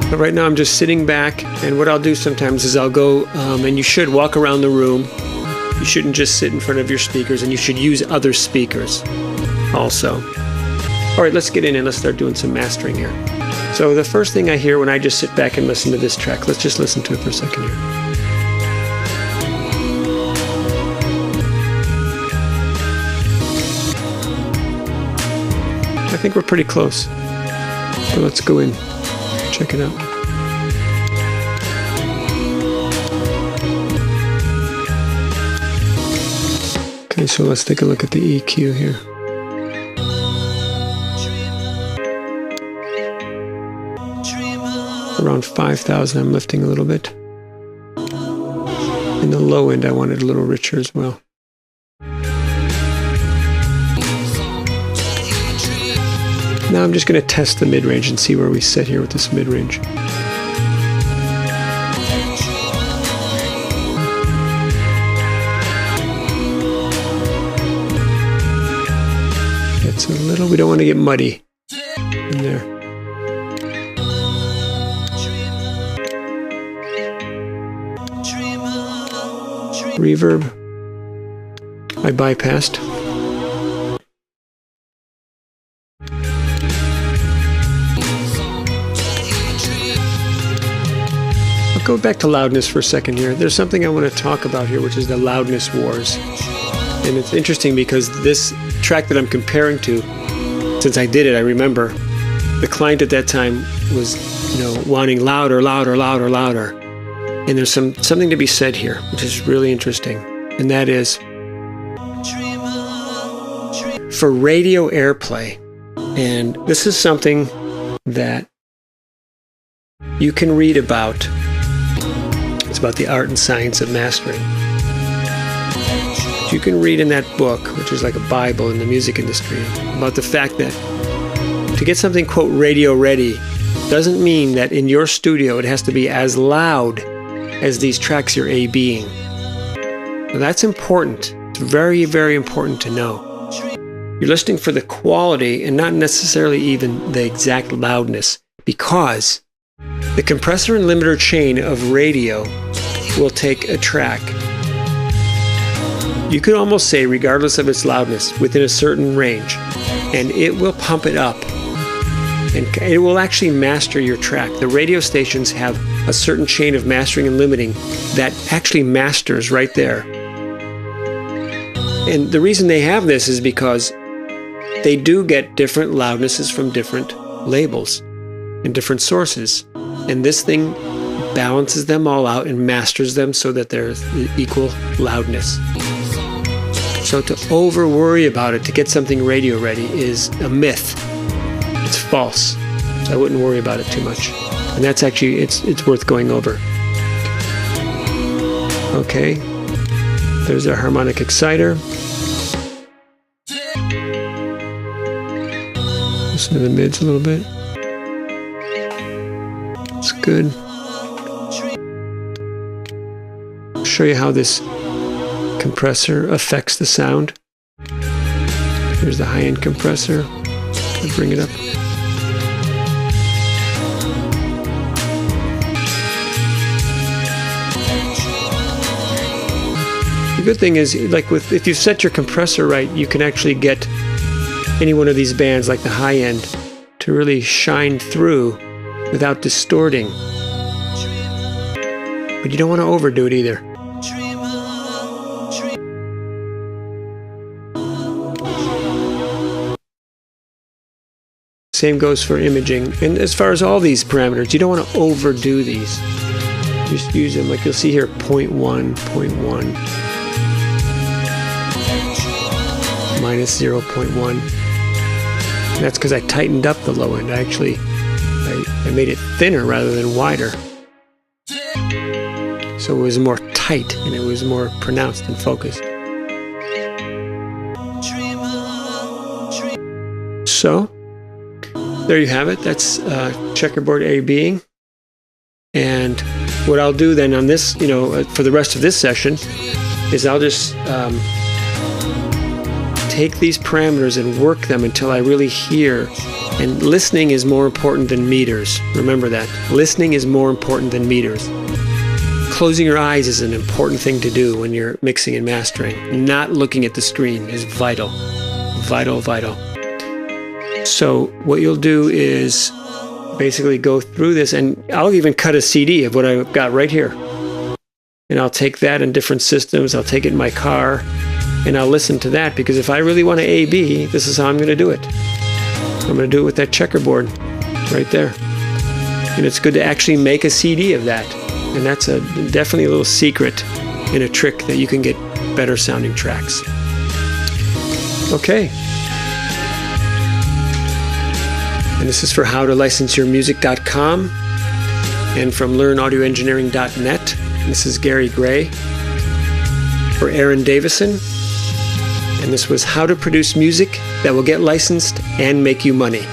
But right now I'm just sitting back, and what I'll do sometimes is I'll go, and you should walk around the room. You shouldn't just sit in front of your speakers, and you should use other speakers also. All right, let's get in and let's start doing some mastering here. So the first thing I hear when I just sit back and listen to this track, let's just listen to it for a second here. I think we're pretty close. So let's go in, check it out. Okay, so let's take a look at the EQ here. Around 5,000, I'm lifting a little bit. In the low end, I want it a little richer as well. Now I'm just going to test the mid-range and see where we sit here with this mid-range. It's a little, we don't want to get muddy in there. Reverb, I bypassed. I'll go back to loudness for a second here. There's something I want to talk about here, which is the loudness wars. And it's interesting because this track that I'm comparing to, since I did it, I remember the client at that time was, wanting louder, louder, louder, louder. And there's something to be said here, which is really interesting. And that is, for radio airplay, and this is something that you can read about. It's about the art and science of mastering. You can read in that book, which is like a Bible in the music industry, about the fact that to get something, quote, radio ready, doesn't mean that in your studio it has to be as loud as these tracks you're A-Bing. Now that's important. It's very, very important to know. You're listening for the quality and not necessarily even the exact loudness, because the compressor and limiter chain of radio will take a track, you could almost say, regardless of its loudness, within a certain range, and it will pump it up. And it will actually master your track. The radio stations have a certain chain of mastering and limiting that actually masters right there. And the reason they have this is because they do get different loudnesses from different labels and different sources. And this thing balances them all out and masters them so that there's equal loudness. So to over worry about it to get something radio ready is a myth. It's false. So I wouldn't worry about it too much. And that's actually, it's worth going over. Okay. There's our harmonic exciter. Listen to the mids a little bit. It's good. I'll show you how this compressor affects the sound. Here's the high-end compressor. I'll bring it up. The good thing is, like if you set your compressor right, you can actually get any one of these bands, like the high end, to really shine through without distorting. But you don't want to overdo it either. Same goes for imaging. And as far as all these parameters, you don't want to overdo these. Just use them, like you'll see here, 0.1, 0.1, minus 0.1. And that's because I tightened up the low end. I made it thinner rather than wider. So it was more tight and it was more pronounced and focused. So, there you have it. That's Checkerboard A-Bing. And what I'll do then on this, for the rest of this session, is I'll just take these parameters and work them until I really hear. And listening is more important than meters. Remember that. Listening is more important than meters. Closing your eyes is an important thing to do when you're mixing and mastering. Not looking at the screen is vital. Vital, vital. So what you'll do is basically go through this, and I'll even cut a CD of what I've got right here. And I'll take that in different systems. I'll take it in my car, and I'll listen to that, because if I really want to A-B, this is how I'm going to do it. I'm going to do it with that checkerboard right there. And it's good to actually make a CD of that. And that's definitely a little secret and a trick that you can get better sounding tracks. Okay. And this is for howtolicenseyourmusic.com and from learnaudioengineering.net. This is Gary Gray for Aaron Davison. And this was how to produce music that will get licensed and make you money.